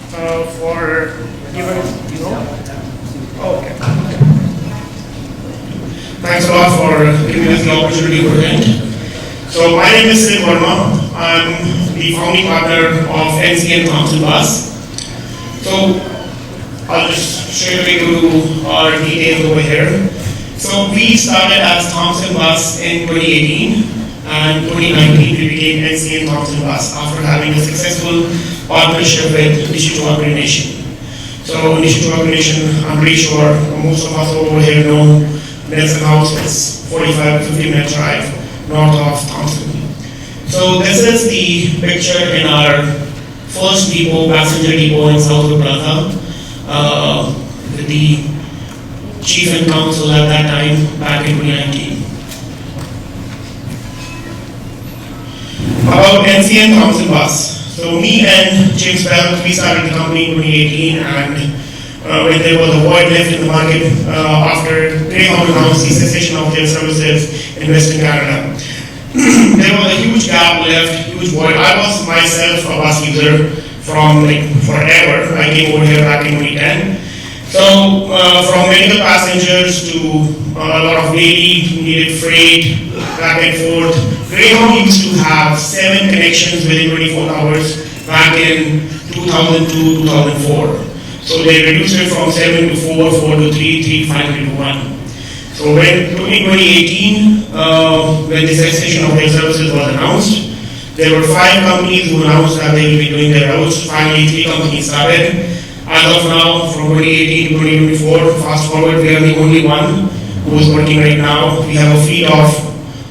for giving, okay. Thanks a lot for giving us the opportunity to present. So my name is Varma. I'm the founding partner of NTS22. So I'll just straight away go to our details over here. So we started as Thompson Bus in 2018, and 2019 we became NCN Thompson Bus after having a successful partnership with NTS22 Nation. So NTS22 Nation, I'm pretty sure most of us over here know Nelson House is 45 to 50 minute drive north of Thompson. So this is the picture in our first depot, passenger depot in Southwood Plaza. With the chief and council at that time back in 2019. About NCN Thompson Bus. So me and James Bell, we started the company in 2018, and when there was a void left in the market after Greyhound announced the cessation of their services in Western Canada. There was a huge gap left, huge void. I was myself a bus user from forever. I came over here back in 2010. So from medical passengers to a lot of daily needed freight, back and forth. Greyhound used to have 7 connections within 24 hours back in 2002, 2004. So they reduced it from 7 to 4, 4 to 3, 3, 5 to 1. So when in 2018, when the cessation of their services was announced, there were 5 companies who announced that they will be doing their routes. Finally, 3 companies started. As of now, from 2018 to 2024, fast forward, we are the only one who is working right now. We have a fleet of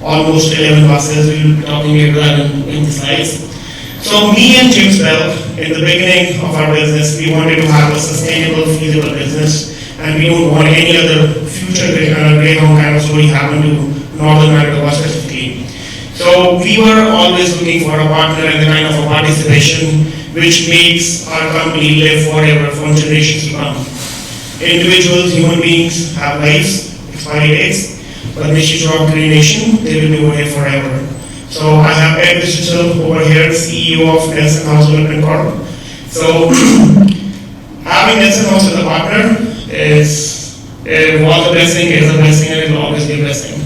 almost 11 buses. We will be talking later in the slides. So me and James Bell, in the beginning of our business, we wanted to have a sustainable, feasible business, and we don't want any other future Greyhound kind of story happen to Northern Manitoba specifically. So we were always looking for a partner and the kind of a participation which makes our company live forever from generations to come. Individuals, human beings have lives, expiry dates, but NTS22 Nation, they will be over here forever. So I have Ed Digital over here, CEO of Nelson House Development Corp. So having Nelson House as a partner was a blessing, is a blessing, and it will always be a blessing.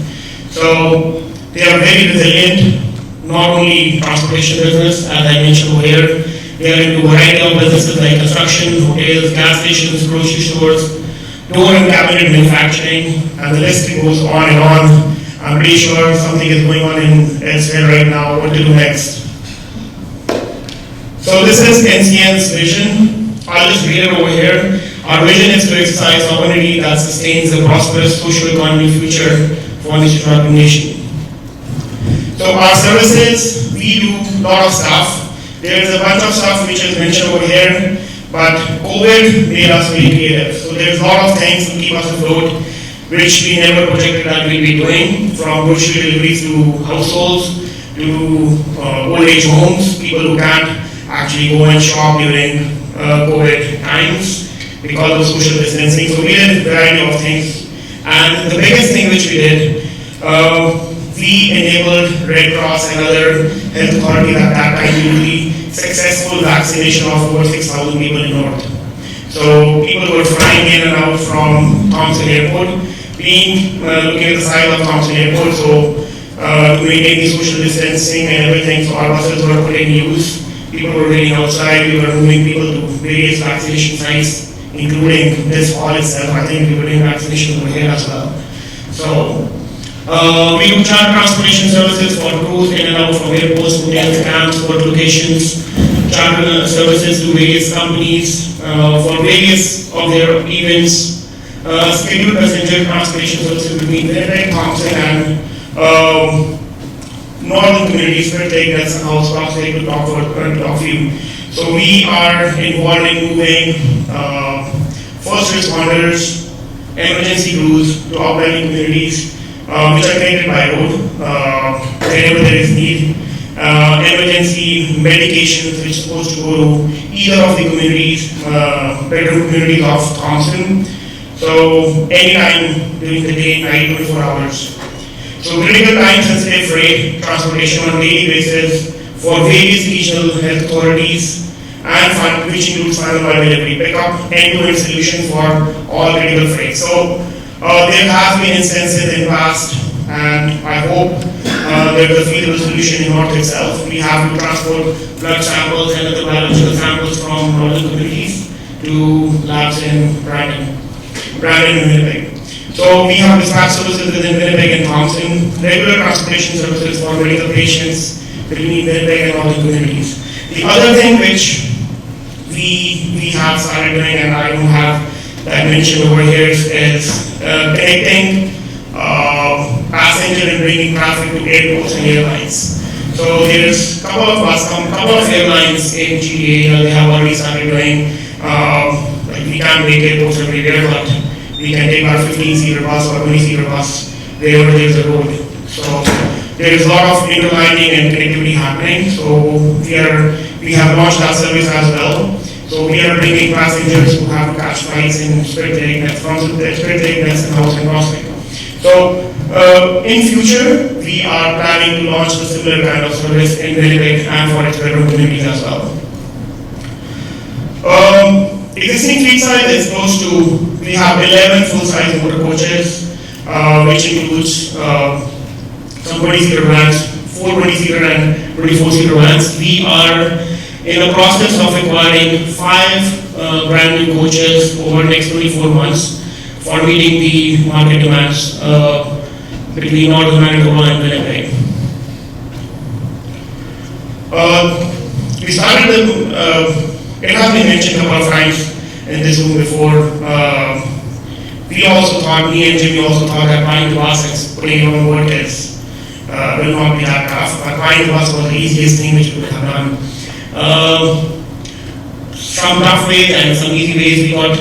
So they are very resilient, not only transportation business, as I mentioned over here. They are into a variety of businesses like construction, hotels, gas stations, grocery stores, door and cabinet manufacturing, and the list goes on and on. I'm pretty sure something is going on in elsewhere right now. What to do next? So this is NCN's vision. I'll just read it over here. Our vision is to exercise sovereignty that sustains a prosperous social economy future for the NTS22 Nation. So our services, we do a lot of stuff. There is a bunch of stuff which is mentioned over here, but COVID made us very creative. So there's a lot of things to keep us afloat, which we never projected that we'll be doing, from grocery deliveries to households, to old age homes, people who can't actually go and shop during COVID times because of social distancing. So we did a variety of things. And the biggest thing which we did, we enabled Red Cross and other health authorities at that time to do the successful vaccination of over 6,000 people in North. So people were flying in and out from Thompson Airport, looking at the size of Thompson Airport, so to maintain the social distancing and everything, so our buses were put in use. People were waiting outside, we were moving people to various vaccination sites, including this hall itself. I think we were doing vaccinations over here as well. So we do charter transportation services for crews in and out from airports, hotels, camps, work locations, charter services to various companies for various of their events, scheduled passenger transportation services between Winnipeg, Thompson, and northern communities, Winnipeg, Nelson House, Cross Lake, to talk for you. So we are involved in moving first responders, emergency crews to outlying communities, which are connected by road, wherever there is need. Emergency medications which are supposed to go to either of the communities, bedroom communities of Thompson. So anytime during the day, night, 24 hours. So critical time sensitive freight transportation on a daily basis for various regional health authorities, and which includes final mile delivery pickup, end-to-end solution for all critical freight. So there have been instances in the past, and I hope there is a feasible solution in North itself. We have to transport blood samples and other biological samples from northern communities to labs in Brandon and Winnipeg. So we have dispatch services within Winnipeg and Thompson, regular transportation services for medical patients between Winnipeg and northern communities. The other thing which we have started doing, and I don't have that mentioned over here, is connecting passenger and bringing traffic to airports and airlines. So there's a couple of airlines in GTA they have already started doing. Like we can't make airports everywhere, but we can take our 15-seater bus or 20-seater bus wherever there's a road. So there is a lot of interlining and connectivity happening. So we have launched that service as well. So we are bringing passengers who have to catch flights in Spirit from Spirit and Housing Prospect. So in future, we are planning to launch a similar kind of service in Winnipeg and for its bedroom communities as well. Existing fleet size is close to, we have 11 full-size motor coaches, which includes some 20-seater vans, 4 20-seater and 24-seater vans. We are in the process of acquiring 5 brand new coaches over the next 24 months for meeting the market demands between Northern Manitoba and Winnipeg. We started it has been mentioned a couple of times in this room before. We also thought, me and Jimmy also thought that buying the bus and putting it on board is will not be that tough. But buying the bus was the easiest thing which we could have done. Some tough ways and some easy ways. We got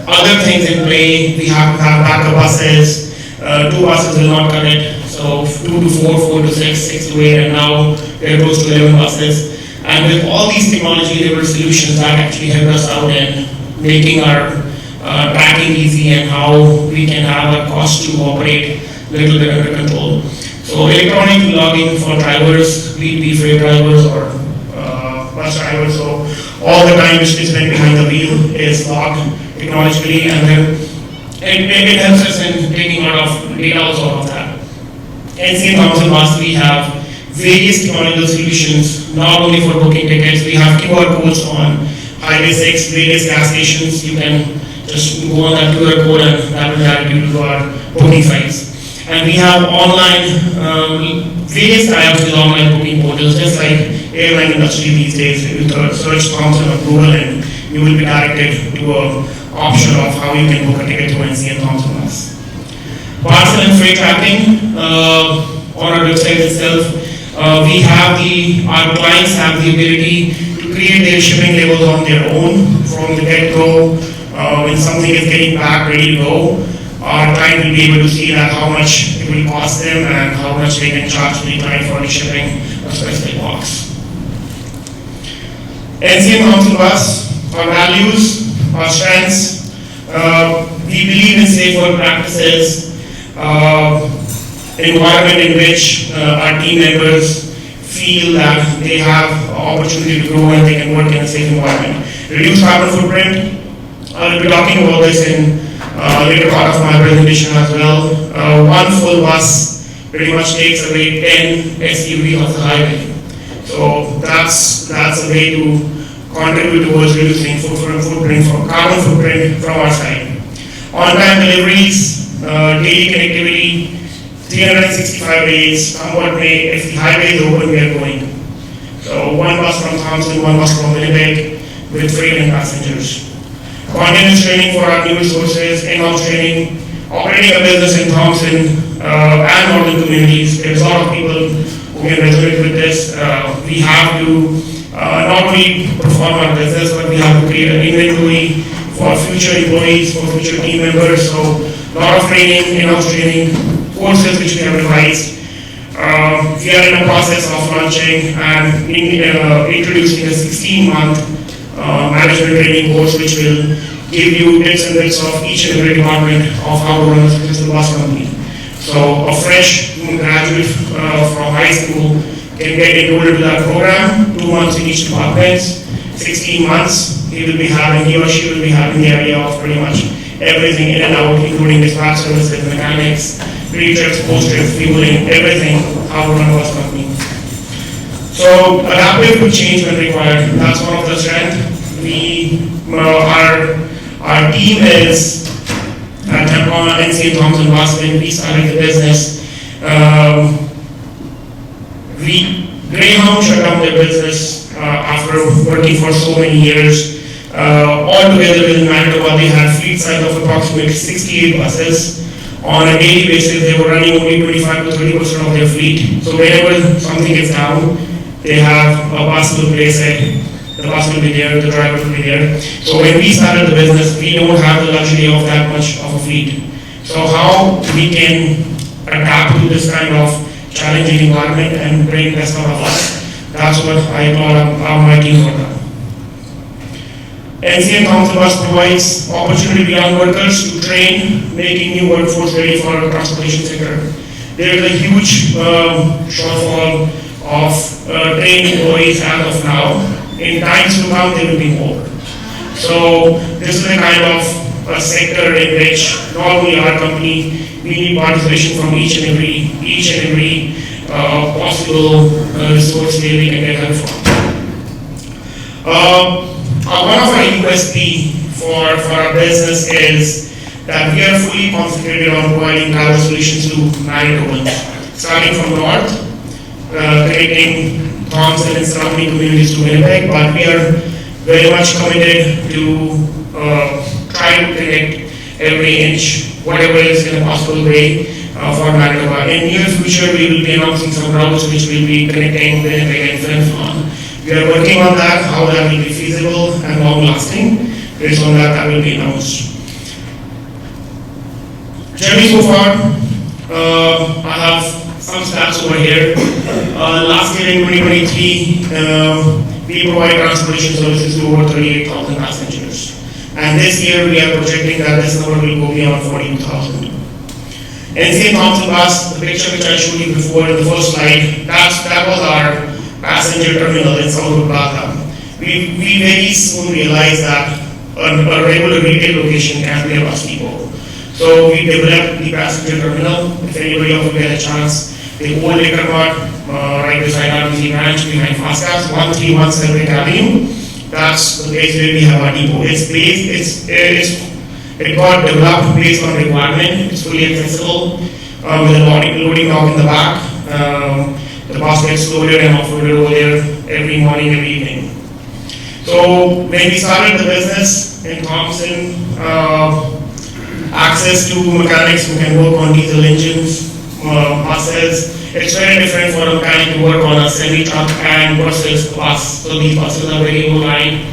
other things in play. We have to have backup buses. 2 buses will not cut it. So 2 to 4, 4 to 6, 6 to 8, and now we are close to 11 buses. And with all these technology-enabled solutions that actually help us out in making our tracking easy and how we can have our cost to operate a little bit under control. So electronic logging for drivers, be it freight drivers or bus drivers, so all the time which is spent behind the wheel is logged technologically, and then it helps us in taking a lot of data also out of that. In Thompson Bus, we have various technological solutions, not only for booking tickets. We have QR codes on Highway 6, various gas stations. You can just go on that QR code and that will direct you to our booking sites. And we have online, various types with online booking portals, just like airline industry these days. You search Thompson or Google and you will be directed to an option of how you can book a ticket to NC and Thompson Bus. Parcel and freight tracking on our website itself. Our clients have the ability to create their shipping labels on their own from the get-go. When something is getting back, ready to go, our client will be able to see that how much it will cost them and how much they can charge the client for the shipping a specific box. NC and Thompson Bus, our values, our strengths. We believe in safe work practices. Environment in which our team members feel that they have opportunity to grow and they can work in a safe environment. Reduce carbon footprint. I will be talking about this in later part of my presentation as well. One full bus pretty much takes away 10 SUVs off the highway. So that's a way to contribute towards reducing carbon footprint from our side. On-time deliveries, daily connectivity, 365 days, come what may, if the highway is open, we are going. So 1 bus from Thompson, 1 bus from Winnipeg with freight and passengers. Continuous training for our new resources, in-house training, operating a business in Thompson and northern communities. There's a lot of people who can resonate with this. We have to not only perform our business, but we have to create an inventory for future employees, for future team members. So a lot of training, in-house training, courses which we have revised. We are in the process of launching and introducing a 16-month management training course which will give you tips and tricks of each and every department of how to run a successful bus company. So a fresh graduate from high school can get enrolled into that program, 2 months in each department. 16 months, he or she will be having the idea of pretty much everything in and out, including dispatch services, mechanics, pre-trips, post-trips, fueling, everything, how to run a bus company. So adaptive to change when required. That's one of the strengths. Our team is at Varma NTS22 when we started the business. Greyhound shut down their business after working for so many years. Altogether within Manitoba, they had fleet size of approximately 68 buses. On a daily basis, they were running only 25 to 30% of their fleet. So whenever something is down, they have a bus to replace it. The bus will be there, the driver will be there. So when we started the business, we don't have the luxury of that much of a fleet. So how we can adapt to this kind of challenging environment and bring best out of us, that's what I applaud my team for that. NCN Council Bus provides opportunity to young workers to train, making new workforce ready for the transportation sector. There is a huge shortfall of trained employees as of now. In times to come, there will be more. So this is a kind of a sector in which not only our company, we need participation from each and every possible resource where we can get help from. One of our USP for our business is that we are fully concentrated on providing travel solutions to Manitobans, starting from north, connecting Thompson and surrounding communities to Winnipeg, but we are very much committed to try to connect every inch, whatever is in a possible way for Manitoba. In near future, we will be announcing some routes which will be connecting Winnipeg and Flin. We are working on that, how that will be feasible and long-lasting. Based on that, that will be announced. Journey so far, I have some stats over here. Last year in 2023, we provide transportation services to over 38,000 passengers. And this year we are projecting that this number will go beyond 42,000. NCN Council Bus, the picture which I showed you before in the first slide, that was our passenger terminal in South Plaza. We very soon realized that a regular retail location can be a bus depot. So we developed the passenger terminal. If anybody of you get a chance, the old liquor mart right beside RBC branch behind Fastcaps, 1317 Avenue. That's the place where we have our depot. It got developed based on requirement. It's fully accessible with a loading dock in the back. The bus gets loaded and offloaded over there every morning, every evening. So when we started the business in Thompson, access to mechanics who can work on diesel engines, buses, it's very different for a mechanic to work on a semi-truck and versus a bus. So these buses are very low line.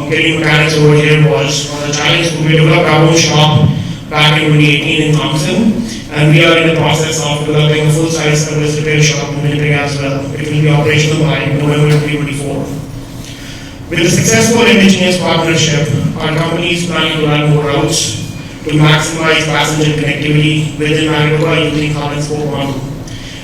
Getting mechanics over here was a challenge. We developed our own shop back in 2018 in Thompson, and we are in the process of developing a full-size service repair shop in Winnipeg as well. It will be operational by November 2024. With the successful indigenous partnership, our company is planning to run more routes to maximize passenger connectivity within Manitoba using hub and spoke model,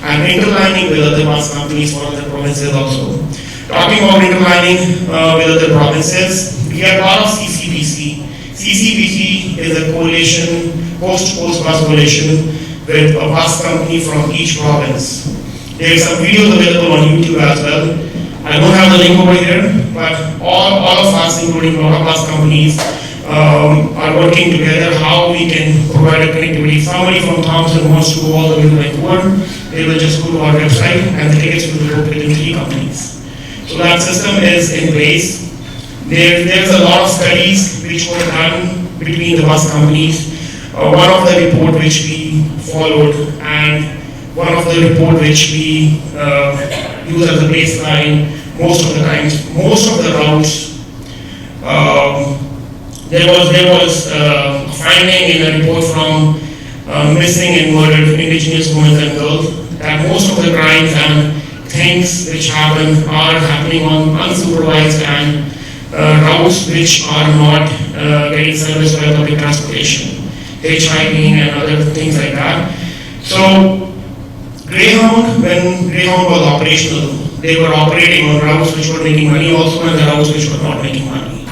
and interlining with other bus companies for other provinces also. Talking about interlining with other provinces, we are part of CCBC. CCBC is a coalition, post-post bus coalition with a bus company from each province. There are some videos available on YouTube as well. I don't have the link over here, but all of us, including a lot of bus companies, are working together how we can provide a connectivity. If somebody from Thompson wants to go all the way to Vancouver, they will just go to our website and the tickets will be booked within 3 companies. So that system is in place. There's a lot of studies which were done between the bus companies. One of the report which we followed and one of the report which we use as a baseline most of the times, most of the routes, there was a finding in a report from missing and murdered indigenous women and girls that most of the crimes and things which happen are happening on unsupervised and routes which are not getting serviced by public transportation, hitchhiking and other things like that. So Greyhound, when Greyhound was operational, they were operating on routes which were making money also and the routes which were not making money.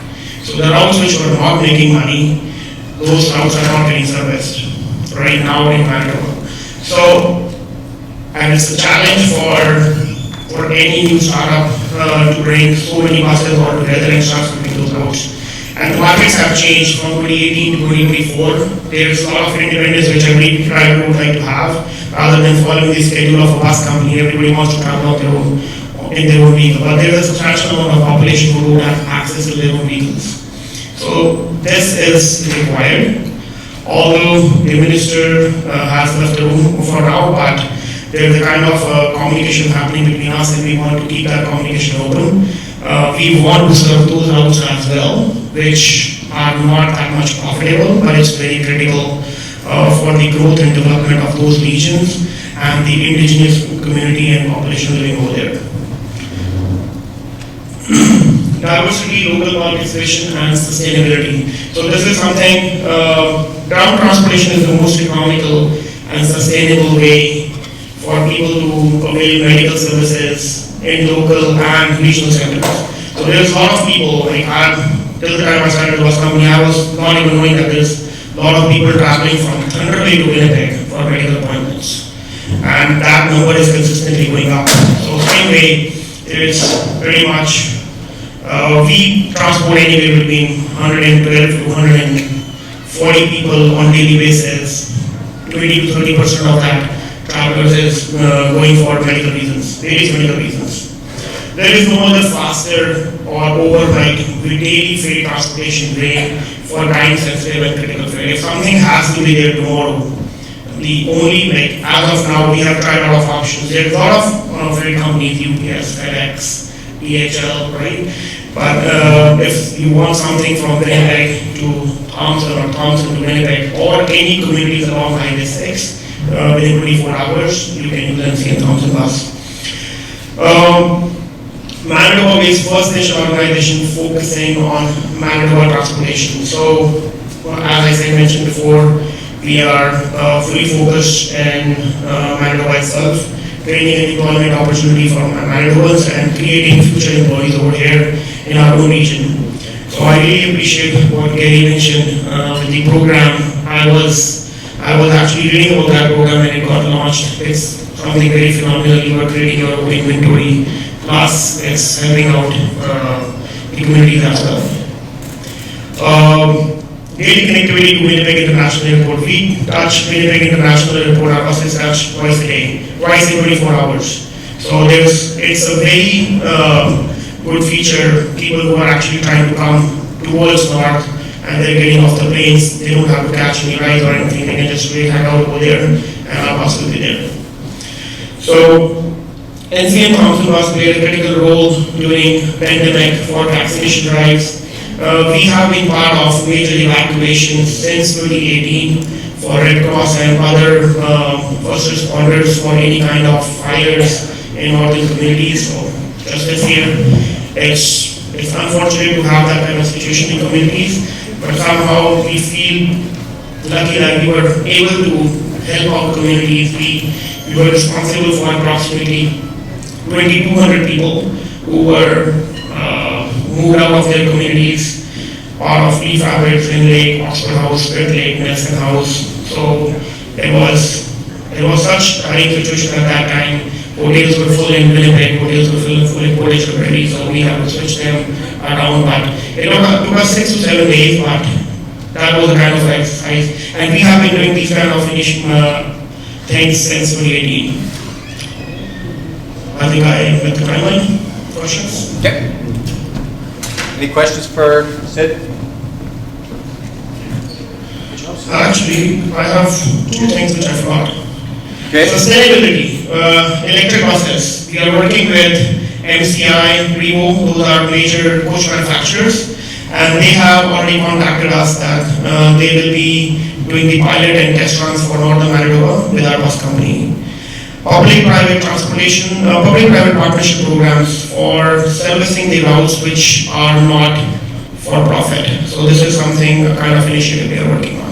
So the routes which were not making money, those routes are not getting serviced right now in Manitoba. So, and it's a challenge for any new startup to bring so many buses all together and start serving those routes. And the markets have changed from 2018 to 2024. There's a lot of independence which every driver would like to have, rather than following the schedule of a bus company. Everybody wants to travel in their own vehicle. But there is a substantial amount of population who don't have access to their own vehicles. So this is required. Although the minister has left the room for now, but there is a kind of communication happening between us, and we want to keep that communication open. We want to serve those routes as well, which are not that much profitable, but it's very critical for the growth and development of those regions and the indigenous community and population living over there. Diversity, local participation, and sustainability. So this is something, ground transportation is the most economical and sustainable way for people to avail medical services in local and regional centers. So there's a lot of people, like till the time I started the bus company, I was not even knowing that there's a lot of people traveling from Thunder Bay to Winnipeg for medical appointments. And that number is consistently going up. So same way, it's very much we transport anywhere between 112 to 140 people on daily basis. 20 to 30% of that travelers is going for medical reasons, various medical reasons. There is no other faster or overnight daily freight transportation way for time sensitive and critical freight. If something has to be there tomorrow, the only, like as of now, we have tried a lot of options. There's a lot of freight companies, UPS, FedEx, DHL, right? But if you want something from Winnipeg to Thompson or Thompson to Winnipeg or any communities along Highway 6 within 24 hours, you can use NC and Thompson bus. Manitoba is first nation organization focusing on Manitoba transportation. So, as I said, mentioned before, we are fully focused in Manitoba itself, creating an employment opportunity for Manitobans and creating future employees over here in our own region. So I really appreciate what Gary mentioned with the program. I was actually reading about that program when it got launched. It's something very phenomenal. You are creating your own inventory, plus it's helping out the communities as well. Daily connectivity to Winnipeg International Airport. We touch Winnipeg International Airport, our buses touch twice a day, twice in 24 hours. So it's a very good feature. People who are actually trying to come towards north and they're getting off the planes, they don't have to catch any rides or anything, they can just really hang out over there and our bus will be there. So NC and Thompson bus played a critical role during pandemic for vaccination drives. We have been part of major evacuations since 2018 for Red Cross and other first responders for any kind of fires in northern communities. So just this year, it's unfortunate to have that kind of situation in communities, but somehow we feel lucky that we were able to help our communities. We were responsible for approximately 2,200 people who were moved out of their communities, part of Leaf Abbott, Twin Lake, Oxford House, Spirit Lake, Nelson House. So it was such a situation at that time. Hotels were full in Winnipeg, hotels were full in Portage already, so we had to switch them around. But it took us 6 to 7 days, but that was the kind of exercise. And we have been doing these kind of things since 2018. I think I met the timeline. Questions? Okay. Any questions for Sid? Actually, I have 2 things which I forgot. Okay. Sustainability, electric buses. We are working with MCI, Revo, those are major coach manufacturers, and they have already contacted us that they will be doing the pilot and test runs for Northern Manitoba with our bus company. Public-private transportation, public-private partnership programs for servicing the routes which are not for profit. So this is something, a kind of initiative we are working on.